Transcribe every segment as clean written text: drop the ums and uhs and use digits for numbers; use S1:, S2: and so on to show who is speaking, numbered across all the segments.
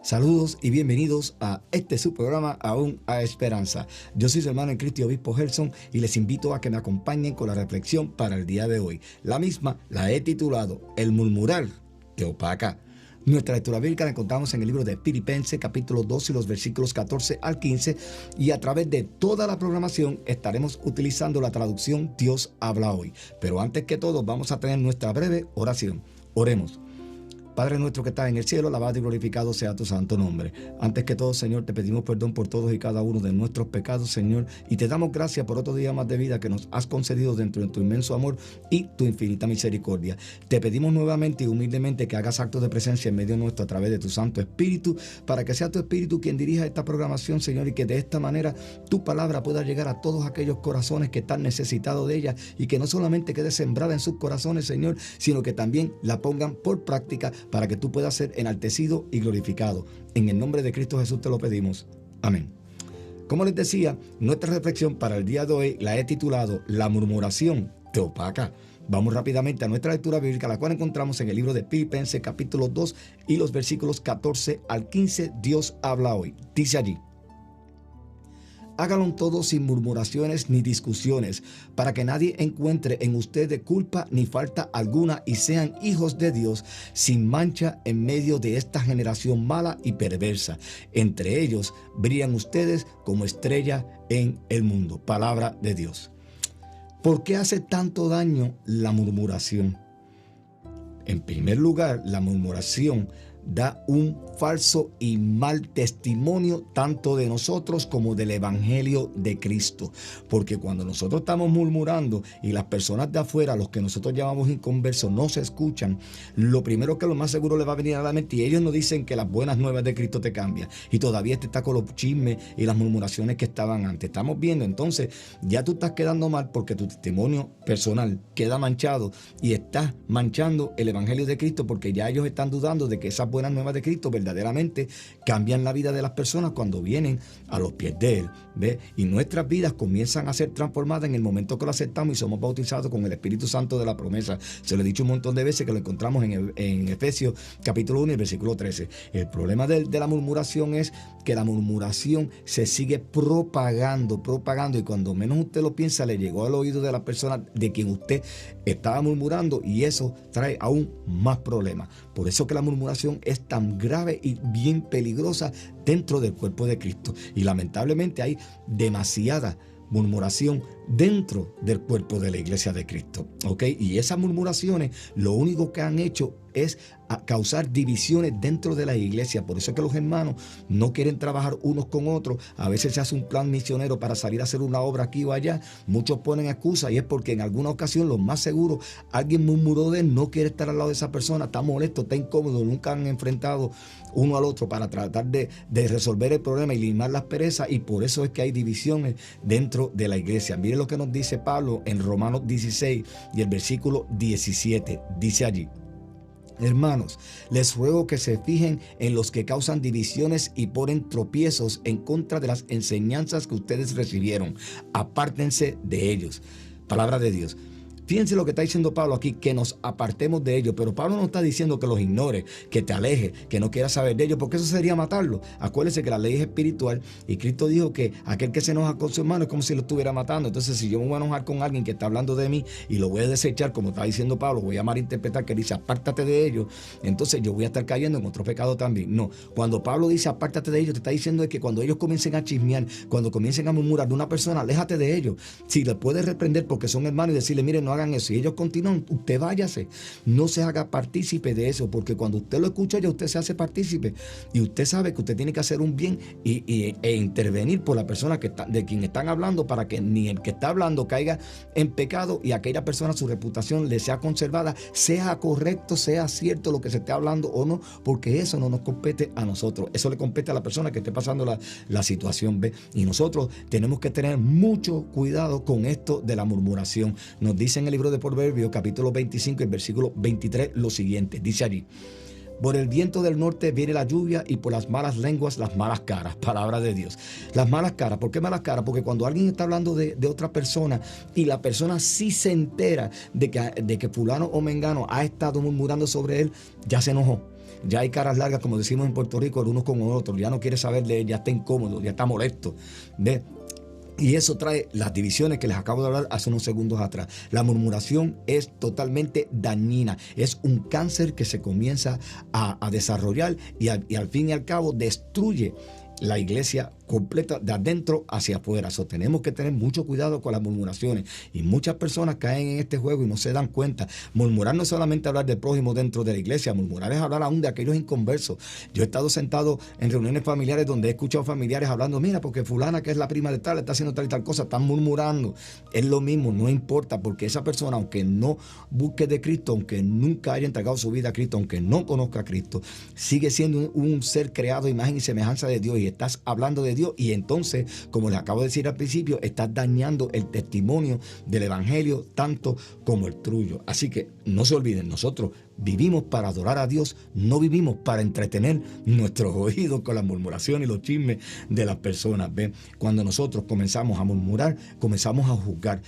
S1: Saludos y bienvenidos a su programa Aún a Esperanza. Yo soy su hermano en Cristo y obispo Gerson y les invito a que me acompañen con la reflexión para el día de hoy. La misma la he titulado El murmurar te opaca. Nuestra lectura bíblica la encontramos en el libro de Filipenses capítulo 2 y los versículos 14 al 15, y a través de toda la programación estaremos utilizando la traducción Dios habla hoy. Pero antes que todo vamos a tener nuestra breve oración. Oremos. Padre nuestro que estás en el cielo, alabado y glorificado sea tu santo nombre. Antes que todo, Señor, te pedimos perdón por todos y cada uno de nuestros pecados, Señor, y te damos gracias por otro día más de vida que nos has concedido dentro de tu inmenso amor y tu infinita misericordia. Te pedimos nuevamente y humildemente que hagas actos de presencia en medio nuestro a través de tu Santo Espíritu, para que sea tu Espíritu quien dirija esta programación, Señor, y que de esta manera tu palabra pueda llegar a todos aquellos corazones que están necesitados de ella, y que no solamente quede sembrada en sus corazones, Señor, sino que también la pongan por práctica, para que tú puedas ser enaltecido y glorificado. En el nombre de Cristo Jesús te lo pedimos. Amén. Como les decía, nuestra reflexión para el día de hoy la he titulado La murmuración te opaca. Vamos rápidamente a nuestra lectura bíblica, la cual encontramos en el libro de Filipenses capítulo 2 y los versículos 14 al 15. Dios habla hoy. Dice allí: háganlo todo sin murmuraciones ni discusiones, para que nadie encuentre en ustedes culpa ni falta alguna, y sean hijos de Dios sin mancha en medio de esta generación mala y perversa. Entre ellos brillan ustedes como estrella en el mundo. Palabra de Dios. ¿Por qué hace tanto daño la murmuración? En primer lugar, la murmuración da un falso y mal testimonio tanto de nosotros como del Evangelio de Cristo. Porque cuando nosotros estamos murmurando y las personas de afuera, los que nosotros llamamos inconversos, no se escuchan, lo primero que lo más seguro le va a venir a la mente, y ellos nos dicen que las buenas nuevas de Cristo te cambian, y todavía está con los chismes y las murmuraciones que estaban antes. Estamos viendo entonces, ya tú estás quedando mal porque tu testimonio personal queda manchado, y estás manchando el Evangelio de Cristo, porque ya ellos están dudando de que esas buenas nuevas de Cristo verdaderamente cambian la vida de las personas cuando vienen a los pies de Él, ¿ve? Y nuestras vidas comienzan a ser transformadas en el momento que lo aceptamos y somos bautizados con el Espíritu Santo de la promesa. Se lo he dicho un montón de veces, que lo encontramos en Efesios capítulo 1 y versículo 13. El problema de la murmuración es que la murmuración se sigue propagando, y cuando menos usted lo piensa, le llegó al oído de la persona de quien usted estaba murmurando, y eso trae aún más problemas. Por eso que la murmuración es tan grave y bien peligrosa dentro del cuerpo de Cristo. Y lamentablemente hay demasiada murmuración dentro del cuerpo de la iglesia de Cristo, ¿ok? Y esas murmuraciones lo único que han hecho es causar divisiones dentro de la iglesia. Por eso es que los hermanos no quieren trabajar unos con otros. A veces se hace un plan misionero para salir a hacer una obra aquí o allá. Muchos ponen excusas, y es porque en alguna ocasión, lo más seguro, alguien murmuró de él, no quiere estar al lado de esa persona, está molesto, está incómodo, nunca han enfrentado uno al otro para tratar de resolver el problema y limar las perezas, y por eso es que hay divisiones dentro de la iglesia. Miren lo que nos dice Pablo en Romanos 16 y el versículo 17. Dice allí: hermanos, les ruego que se fijen en los que causan divisiones y ponen tropiezos en contra de las enseñanzas que ustedes recibieron. Apártense de ellos. Palabra de Dios. Fíjense lo que está diciendo Pablo aquí, que nos apartemos de ellos. Pero Pablo no está diciendo que los ignores, que te alejes, que no quieras saber de ellos, porque eso sería matarlo. Acuérdense que la ley es espiritual, y Cristo dijo que aquel que se enoja con su hermano es como si lo estuviera matando. Entonces, si yo me voy a enojar con alguien que está hablando de mí y lo voy a desechar, como está diciendo Pablo, voy a malinterpretar que dice apártate de ellos, entonces yo voy a estar cayendo en otro pecado también. No, cuando Pablo dice apártate de ellos, te está diciendo es que cuando ellos comiencen a chismear, cuando comiencen a murmurar de una persona, aléjate de ellos. Si les puedes reprender porque son hermanos y decirle, miren, no hagan eso, y ellos continúan, usted váyase, no se haga partícipe de eso, porque cuando usted lo escucha ya usted se hace partícipe, y usted sabe que usted tiene que hacer un bien e intervenir por la persona de quien están hablando, para que ni el que está hablando caiga en pecado, y aquella persona su reputación le sea conservada, sea correcto, sea cierto lo que se esté hablando o no, porque eso no nos compete a nosotros, eso le compete a la persona que esté pasando la situación, ¿ve? Y nosotros tenemos que tener mucho cuidado con esto de la murmuración. Nos dice en el libro de Proverbios capítulo 25 y versículo 23 lo siguiente, dice allí: por el viento del norte viene la lluvia, y por las malas lenguas las malas caras. Palabra de Dios. Las malas caras. ¿Por qué malas caras? Porque cuando alguien está hablando de otra persona y la persona sí se entera de que fulano o mengano ha estado murmurando sobre él, ya se enojó. Ya hay caras largas, como decimos en Puerto Rico, el uno con el otro. Ya no quiere saber de él, ya está incómodo, ya está molesto. ¿Ves? Y eso trae las divisiones que les acabo de hablar hace unos segundos atrás. La murmuración es totalmente dañina. Es un cáncer que se comienza a desarrollar y al fin y al cabo destruye la iglesia completa de adentro hacia afuera. So, tenemos que tener mucho cuidado con las murmuraciones, y muchas personas caen en este juego y no se dan cuenta. Murmurar no es solamente hablar del prójimo dentro de la iglesia, murmurar es hablar aún de aquellos inconversos. Yo he estado sentado en reuniones familiares donde he escuchado familiares hablando, mira, porque fulana, que es la prima de tal, está haciendo tal y tal cosa, están murmurando. Es lo mismo, no importa, porque esa persona, aunque no busque de Cristo, aunque nunca haya entregado su vida a Cristo, aunque no conozca a Cristo, sigue siendo un ser creado a imagen y semejanza de Dios, y estás hablando de Dios, y entonces, como les acabo de decir al principio, estás dañando el testimonio del evangelio tanto como el tuyo. Así que no se olviden, nosotros vivimos para adorar a Dios, no vivimos para entretener nuestros oídos con las murmuraciones y los chismes de las personas. ¿Ven? Cuando nosotros comenzamos a murmurar, comenzamos a juzgar,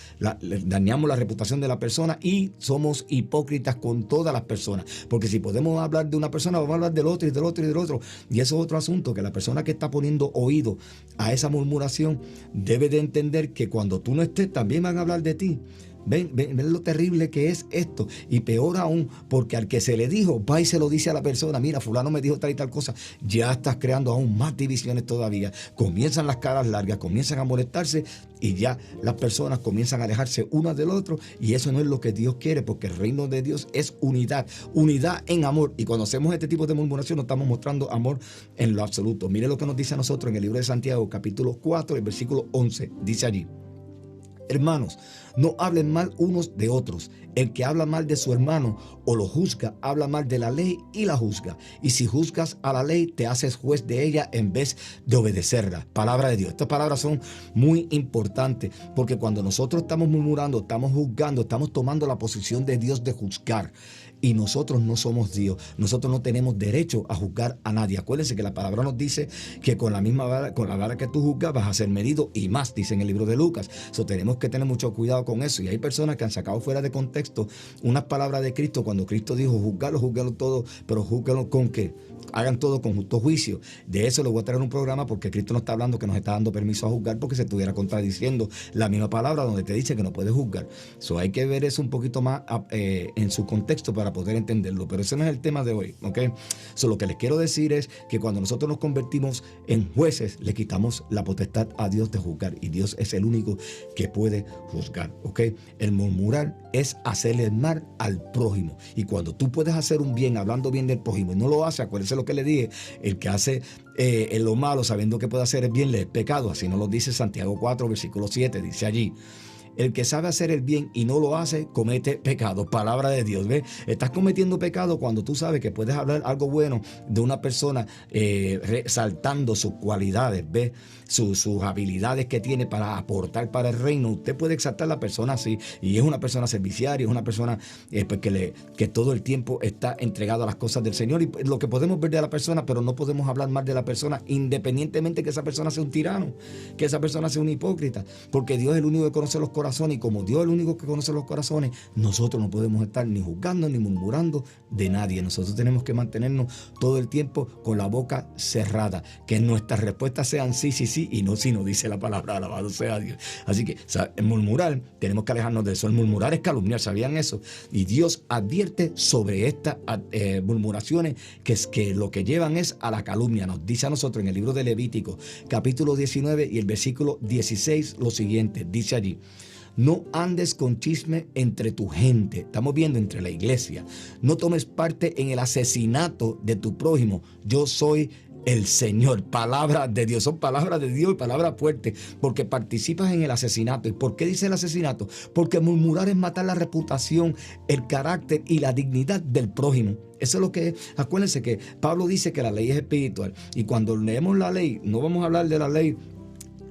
S1: dañamos la reputación de la persona y somos hipócritas con todas las personas. Porque si podemos hablar de una persona, vamos a hablar del otro y del otro y del otro. Y eso es otro asunto, que la persona que está poniendo oído a esa murmuración debe de entender que cuando tú no estés, también van a hablar de ti. Ven lo terrible que es esto, y peor aún, porque al que se le dijo, va y se lo dice a la persona, mira, fulano me dijo tal y tal cosa, ya estás creando aún más divisiones todavía. Comienzan las caras largas, comienzan a molestarse, y ya las personas comienzan a alejarse unas del otro, y eso no es lo que Dios quiere, porque el reino de Dios es unidad en amor, y cuando hacemos este tipo de murmuración no estamos mostrando amor en lo absoluto. Mire lo que nos dice a nosotros en el libro de Santiago, capítulo 4, el versículo 11, dice allí: hermanos, no hablen mal unos de otros. El que habla mal de su hermano o lo juzga, habla mal de la ley y la juzga. Y si juzgas a la ley, te haces juez de ella en vez de obedecerla. Palabra de Dios. Estas palabras son muy importantes, porque cuando nosotros estamos murmurando, estamos juzgando, estamos tomando la posición de Dios de juzgar. Y nosotros no somos Dios. Nosotros no tenemos derecho a juzgar a nadie. Acuérdense que la palabra nos dice que con la misma vara, con la vara que tú juzgas, vas a ser medido, y más, dice en el libro de Lucas. Tenemos que tener mucho cuidado con eso. Y hay personas que han sacado fuera de contexto unas palabras de Cristo, cuando Cristo dijo, juzgarlo todo, pero juzgarlo con qué. Hagan todo con justo juicio. De eso les voy a traer un programa, porque Cristo no está hablando que nos está dando permiso a juzgar, porque se estuviera contradiciendo la misma palabra donde te dice que no puedes juzgar. Hay que ver eso un poquito más en su contexto para poder entenderlo, pero ese no es el tema de hoy, ¿ok? Lo que les quiero decir es que cuando nosotros nos convertimos en jueces, le quitamos la potestad a Dios de juzgar, y Dios es el único que puede juzgar, ¿ok? El murmurar es hacerle el mal al prójimo, y cuando tú puedes hacer un bien hablando bien del prójimo y no lo hace, acuérdense lo que le dije, el que hace lo malo sabiendo que puede hacer el bien le es pecado. Así nos lo dice Santiago 4, versículo 7, dice allí: el que sabe hacer el bien y no lo hace, comete pecado. Palabra de Dios, ¿ves? Estás cometiendo pecado cuando tú sabes que puedes hablar algo bueno de una persona, resaltando sus cualidades, ¿ves? Sus habilidades que tiene para aportar para el reino. Usted puede exaltar a la persona así, y es una persona serviciaria, es una persona que todo el tiempo está entregado a las cosas del Señor, y lo que podemos ver de la persona, pero no podemos hablar mal de la persona, independientemente que esa persona sea un tirano, que esa persona sea un hipócrita, porque Dios es el único que conoce los corazones, y como Dios es el único que conoce los corazones, nosotros no podemos estar ni juzgando ni murmurando de nadie. Nosotros tenemos que mantenernos todo el tiempo con la boca cerrada, que nuestras respuestas sean sí, sí, sí, y no si no, dice la palabra, alabado sea Dios. Así que el murmurar, tenemos que alejarnos de eso. El murmurar es calumniar, ¿sabían eso? Y Dios advierte sobre estas murmuraciones que lo que llevan es a la calumnia. Nos dice a nosotros en el libro de Levítico, capítulo 19 y el versículo 16, lo siguiente, dice allí: no andes con chisme entre tu gente. Estamos viendo entre la iglesia. No tomes parte en el asesinato de tu prójimo. Yo soy el Señor. Palabra de Dios. Son palabras de Dios y palabras fuertes, porque participas en el asesinato. ¿Y por qué dice el asesinato? Porque murmurar es matar la reputación, el carácter y la dignidad del prójimo. Eso es lo que es. Acuérdense que Pablo dice que la ley es espiritual, y cuando leemos la ley, no vamos a hablar de la ley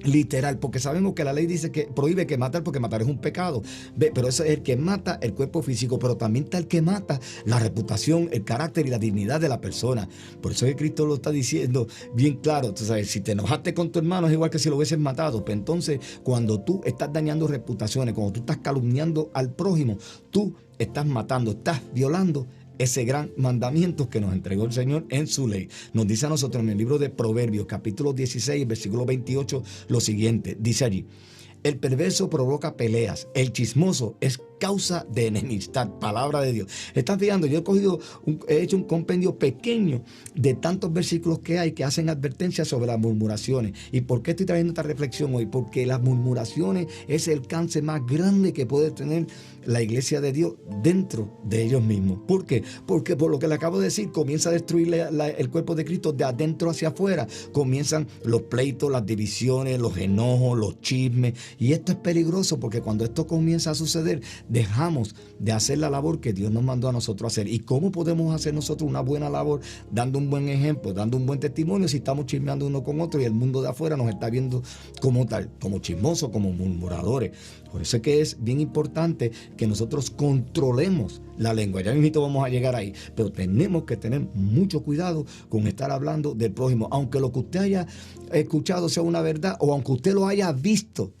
S1: literal, porque sabemos que la ley dice que prohíbe que matar, porque matar es un pecado. Pero eso es el que mata el cuerpo físico, pero también está el que mata la reputación, el carácter y la dignidad de la persona. Por eso es que Cristo lo está diciendo bien claro. Tú sabes, si te enojaste con tu hermano es igual que si lo hubieses matado. Pero entonces, cuando tú estás dañando reputaciones, cuando tú estás calumniando al prójimo, tú estás matando, estás violando ese gran mandamiento que nos entregó el Señor en su ley. Nos dice a nosotros en el libro de Proverbios, capítulo 16, versículo 28, lo siguiente. Dice allí: el perverso provoca peleas, el chismoso es causa de enemistad. Palabra de Dios. ¿Están fijando? Yo he hecho un compendio pequeño de tantos versículos que hay que hacen advertencias sobre las murmuraciones. ¿Y por qué estoy trayendo esta reflexión hoy? Porque las murmuraciones es el cáncer más grande que puede tener la iglesia de Dios dentro de ellos mismos. ¿Por qué? Porque por lo que le acabo de decir, comienza a destruir el cuerpo de Cristo de adentro hacia afuera. Comienzan los pleitos, las divisiones, los enojos, los chismes. Y esto es peligroso porque cuando esto comienza a suceder, dejamos de hacer la labor que Dios nos mandó a nosotros hacer. ¿Y cómo podemos hacer nosotros una buena labor? Dando un buen ejemplo, dando un buen testimonio, si estamos chismeando uno con otro y el mundo de afuera nos está viendo como tal, como chismosos, como murmuradores. Por eso es que es bien importante que nosotros controlemos la lengua. Ya mismo vamos a llegar ahí, pero tenemos que tener mucho cuidado con estar hablando del prójimo, aunque lo que usted haya escuchado sea una verdad o aunque usted lo haya visto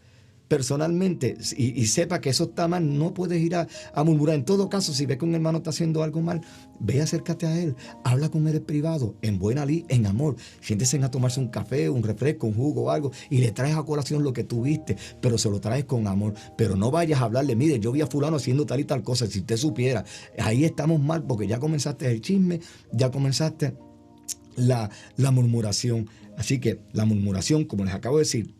S1: personalmente y sepa que eso está mal, no puedes ir a murmurar. En todo caso, si ves que un hermano está haciendo algo mal, ve, acércate a él, habla con él en privado, en buena lid, en amor. Siéntese a tomarse un café, un refresco, un jugo o algo y le traes a colación lo que tú viste, pero se lo traes con amor. Pero no vayas a hablarle: mire, yo vi a fulano haciendo tal y tal cosa. Si usted supiera, ahí estamos mal porque ya comenzaste el chisme, ya comenzaste la murmuración. Así que la murmuración, como les acabo de decir,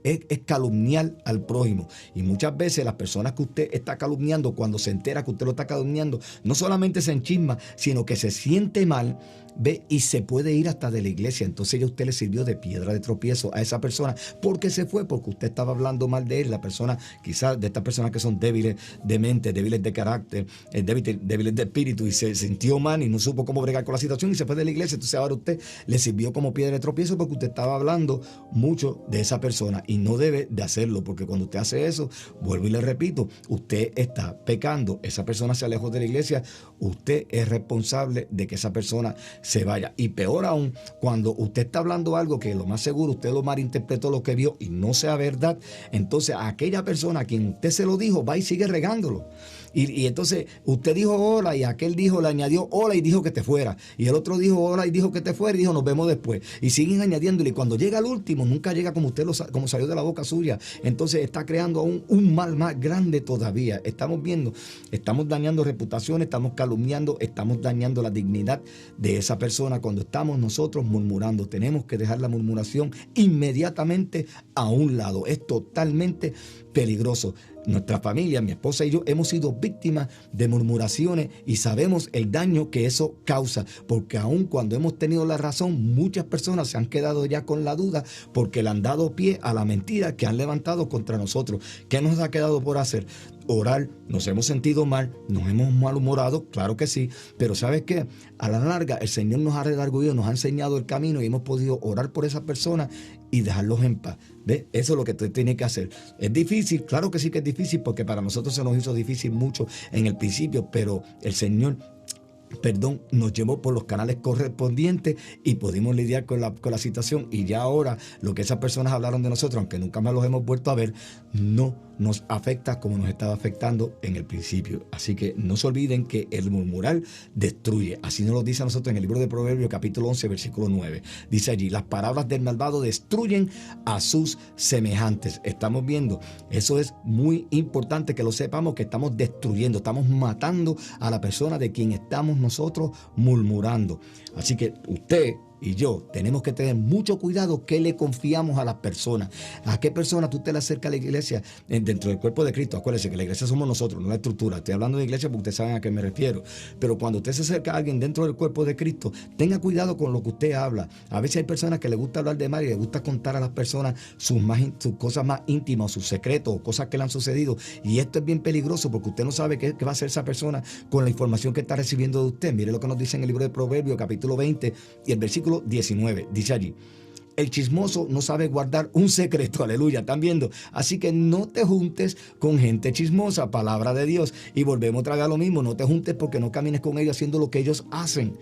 S1: es calumniar al prójimo. Y muchas veces las personas que usted está calumniando, cuando se entera que usted lo está calumniando, no solamente se enchisma, sino que se siente mal, ve, y se puede ir hasta de la iglesia. Entonces ya usted le sirvió de piedra de tropiezo a esa persona. ¿Por qué se fue? Porque usted estaba hablando mal de él. La persona, quizás de estas personas que son débiles de mente, débiles de carácter, débiles de espíritu, y se sintió mal y no supo cómo bregar con la situación y se fue de la iglesia. Entonces ahora usted le sirvió como piedra de tropiezo porque usted estaba hablando mucho de esa persona y no debe de hacerlo, porque cuando usted hace eso, vuelvo y le repito, usted está pecando. Esa persona se alejó de la iglesia, usted es responsable de que esa persona se vaya. Y peor aún, cuando usted está hablando algo que lo más seguro usted lo malinterpretó, lo que vio y no sea verdad, entonces a aquella persona a quien usted se lo dijo va y sigue regándolo. Y entonces usted dijo hola y aquel dijo, le añadió hola y dijo que te fuera. Y el otro dijo hola y dijo que te fuera y dijo nos vemos después. Y siguen añadiéndole. Y cuando llega al último, nunca llega como como salió de la boca suya. Entonces está creando aún un mal más grande todavía. Estamos viendo, estamos dañando reputaciones, estamos calumniando, estamos dañando la dignidad de esa persona cuando estamos nosotros murmurando. Tenemos que dejar la murmuración inmediatamente a un lado. Es totalmente peligroso. Nuestra familia, mi esposa y yo, hemos sido víctimas de murmuraciones y sabemos el daño que eso causa, porque aun cuando hemos tenido la razón, muchas personas se han quedado ya con la duda porque le han dado pie a la mentira que han levantado contra nosotros. ¿Qué nos ha quedado por hacer? Orar. Nos hemos sentido mal, nos hemos malhumorado, claro que sí, pero ¿sabes qué? A la larga el Señor nos ha redarguido, nos ha enseñado el camino y hemos podido orar por esa persona y dejarlos en paz. ¿Ves? Eso es lo que usted tiene que hacer. ¿Es difícil? Claro que sí que es difícil, porque para nosotros se nos hizo difícil mucho en el principio, pero el Señor nos llevó por los canales correspondientes y pudimos lidiar con la situación, y ya ahora lo que esas personas hablaron de nosotros, aunque nunca más los hemos vuelto a ver, no nos afecta como nos estaba afectando en el principio. Así que no se olviden que el murmurar destruye. Así nos lo dice a nosotros en el libro de Proverbios capítulo 11 versículo 9. Dice allí: las palabras del malvado destruyen a sus semejantes. Estamos viendo, eso es muy importante que lo sepamos, que estamos destruyendo, estamos matando a la persona de quien estamos nosotros murmurando. Así que usted y yo tenemos que tener mucho cuidado qué le confiamos a las personas. ¿A qué persona tú te le acercas a la iglesia dentro del cuerpo de Cristo? Acuérdese que la iglesia somos nosotros, no la estructura. Estoy hablando de iglesia porque ustedes saben a qué me refiero. Pero cuando usted se acerca a alguien dentro del cuerpo de Cristo, tenga cuidado con lo que usted habla. A veces hay personas que les gusta hablar de mal y les gusta contar a las personas sus cosas más íntimas, sus secretos o cosas que le han sucedido. Y esto es bien peligroso porque usted no sabe qué va a hacer esa persona con la información que está recibiendo de usted. Mire lo que nos dice en el libro de Proverbios capítulo 20 y el versículo 19. Dice allí: El chismoso no sabe guardar un secreto, aleluya, ¿están viendo? Así que no te juntes con gente chismosa, palabra de Dios. Y volvemos otra vez a lo mismo, no te juntes porque no camines con ellos haciendo lo que ellos hacen.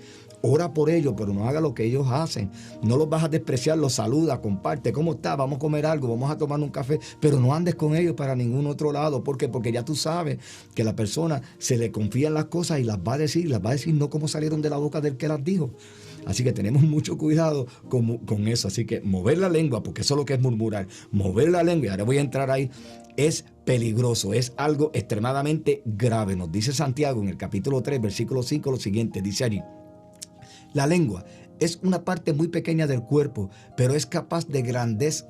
S1: Ora por ellos, pero no haga lo que ellos hacen. No los vas a despreciar, los saluda, comparte. ¿Cómo está? Vamos a comer algo, vamos a tomar un café, pero no andes con ellos para ningún otro lado. ¿Por qué? Porque ya tú sabes que la persona se le confía en las cosas y las va a decir no como salieron de la boca del que las dijo. Así que tenemos mucho cuidado con eso. Así que mover la lengua, porque eso es lo que es murmurar. Mover la lengua, y ahora voy a entrar ahí, es peligroso, es algo extremadamente grave. Nos dice Santiago en el capítulo 3, versículo 5, lo siguiente, dice allí: la lengua es una parte muy pequeña del cuerpo, pero es capaz de grandes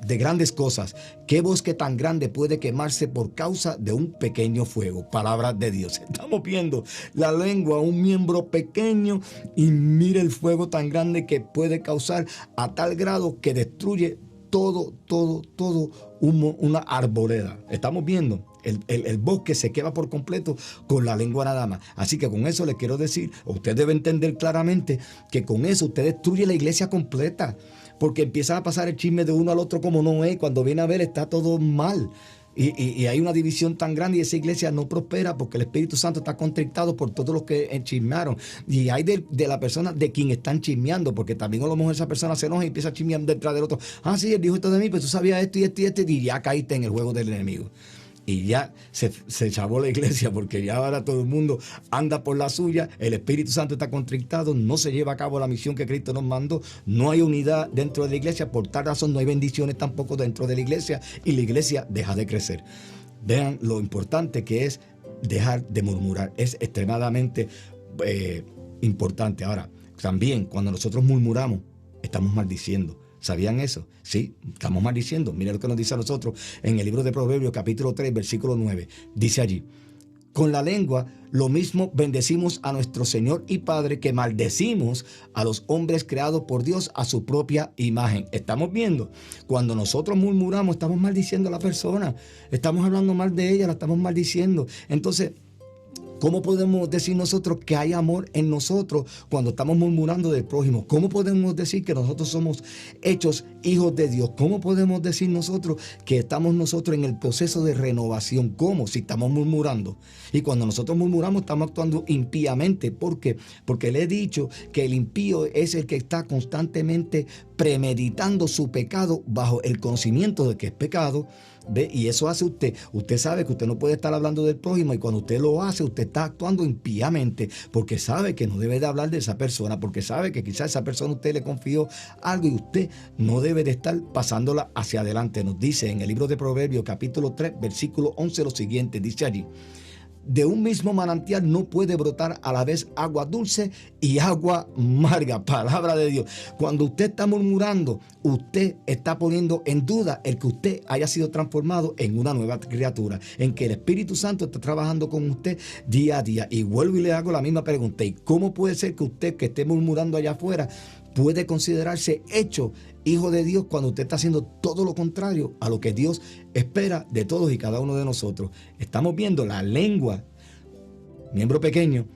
S1: cosas. ¿Qué bosque tan grande puede quemarse por causa de un pequeño fuego? Palabra de Dios. Estamos viendo la lengua, un miembro pequeño, y mira el fuego tan grande que puede causar a tal grado que destruye todo una arboleda. Estamos viendo. El bosque se quema por completo con la lengua nada más. Así que con eso les quiero decir, usted debe entender claramente que con eso usted destruye la iglesia completa, porque empiezan a pasar el chisme de uno al otro como no es. Cuando viene a ver, está todo mal. Y hay una división tan grande y esa iglesia no prospera porque el Espíritu Santo está contrictado por todos los que chismearon. Y hay de la persona de quien están chismeando, porque también a lo mejor esa persona se enoja y empieza a chismear detrás del otro. Ah, sí, él dijo esto de mí, pero tú sabías esto y esto y esto, y ya caíste en el juego del enemigo. Y ya se chavó la iglesia, porque ya ahora todo el mundo anda por la suya, el Espíritu Santo está contrictado, no se lleva a cabo la misión que Cristo nos mandó, no hay unidad dentro de la iglesia, por tal razón no hay bendiciones tampoco dentro de la iglesia, y la iglesia deja de crecer. Vean lo importante que es dejar de murmurar, es extremadamente importante. Ahora, también cuando nosotros murmuramos, estamos maldiciendo. ¿Sabían eso? Sí, estamos maldiciendo. Mira lo que nos dice a nosotros en el libro de Proverbios, capítulo 3, versículo 9. Dice allí: con la lengua lo mismo bendecimos a nuestro Señor y Padre que maldecimos a los hombres creados por Dios a su propia imagen. Estamos viendo, cuando nosotros murmuramos, estamos maldiciendo a la persona. Estamos hablando mal de ella, la estamos maldiciendo. Entonces, ¿cómo podemos decir nosotros que hay amor en nosotros cuando estamos murmurando del prójimo? ¿Cómo podemos decir que nosotros somos hechos hijos de Dios? ¿Cómo podemos decir nosotros que estamos nosotros en el proceso de renovación? ¿Cómo? Si estamos murmurando. Y cuando nosotros murmuramos, estamos actuando impíamente. ¿Por qué? Porque le he dicho que el impío es el que está constantemente premeditando su pecado bajo el conocimiento de que es pecado. ¿Ve? Y eso hace usted. Usted sabe que usted no puede estar hablando del prójimo, y cuando usted lo hace, usted está actuando impíamente, porque sabe que no debe de hablar de esa persona, porque sabe que quizás esa persona usted le confió algo y usted no debe de estar pasándola hacia adelante. Nos dice en el libro de Proverbios, capítulo 3, versículo 11, lo siguiente, dice allí: de un mismo manantial no puede brotar a la vez agua dulce y agua amarga. Palabra de Dios. Cuando usted está murmurando, usted está poniendo en duda el que usted haya sido transformado en una nueva criatura, en que el Espíritu Santo está trabajando con usted día a día. Y vuelvo y le hago la misma pregunta: ¿y cómo puede ser que usted, que esté murmurando allá afuera, puede considerarse hecho hijo de Dios cuando usted está haciendo todo lo contrario a lo que Dios espera de todos y cada uno de nosotros? Estamos viendo la lengua, miembro pequeño,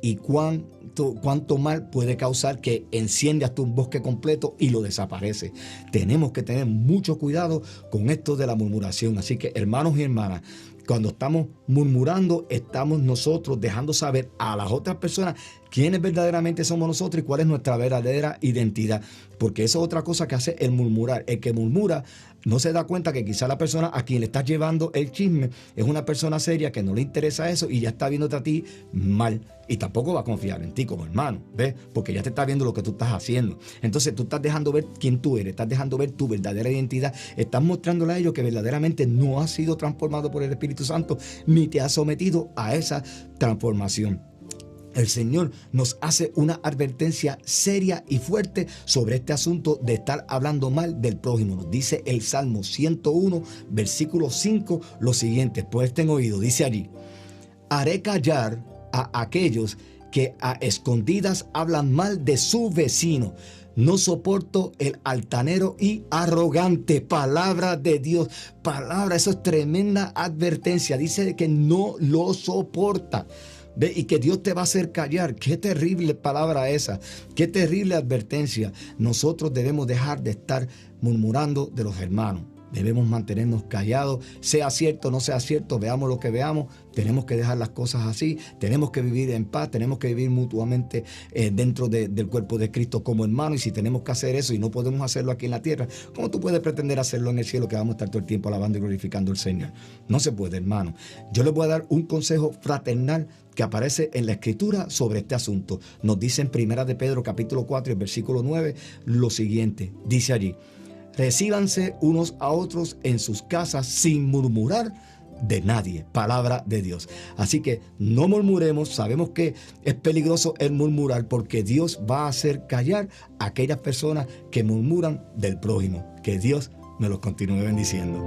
S1: y cuánto mal puede causar, que enciende hasta un bosque completo y lo desaparece. Tenemos que tener mucho cuidado con esto de la murmuración. Así que, hermanos y hermanas, cuando estamos murmurando, estamos nosotros dejando saber a las otras personas quiénes verdaderamente somos nosotros y cuál es nuestra verdadera identidad. Porque eso es otra cosa que hace el murmurar. El que murmura no se da cuenta que quizá la persona a quien le estás llevando el chisme es una persona seria que no le interesa eso y ya está viéndote a ti mal. Y tampoco va a confiar en ti como hermano, ¿ves? Porque ya te está viendo lo que tú estás haciendo. Entonces tú estás dejando ver quién tú eres, estás dejando ver tu verdadera identidad, estás mostrándole a ellos que verdaderamente no has sido transformado por el Espíritu Santo ni te has sometido a esa transformación. El Señor nos hace una advertencia seria y fuerte sobre este asunto de estar hablando mal del prójimo. Nos dice el Salmo 101, versículo 5, lo siguiente: presten oído, dice allí: haré callar a aquellos que a escondidas hablan mal de su vecino. No soporto el altanero y arrogante. Palabra de Dios. Palabra, eso es tremenda advertencia. Dice que no lo soporta. ¿Ve? Y que Dios te va a hacer callar. Qué terrible palabra esa, qué terrible advertencia. Nosotros debemos dejar de estar murmurando de los hermanos. Debemos mantenernos callados, sea cierto o no sea cierto, veamos lo que veamos, tenemos que dejar las cosas así, tenemos que vivir en paz, tenemos que vivir mutuamente dentro del cuerpo de Cristo como hermanos, y si tenemos que hacer eso y no podemos hacerlo aquí en la tierra, ¿cómo tú puedes pretender hacerlo en el cielo, que vamos a estar todo el tiempo alabando y glorificando al Señor? No se puede, hermano. Yo les voy a dar un consejo fraternal que aparece en la Escritura sobre este asunto. Nos dice en 1 de Pedro capítulo 4, el versículo 9, lo siguiente, dice allí: recíbanse unos a otros en sus casas sin murmurar de nadie. Palabra de Dios. Así que no murmuremos. Sabemos que es peligroso el murmurar, porque Dios va a hacer callar a aquellas personas que murmuran del prójimo. Que Dios me los continúe bendiciendo.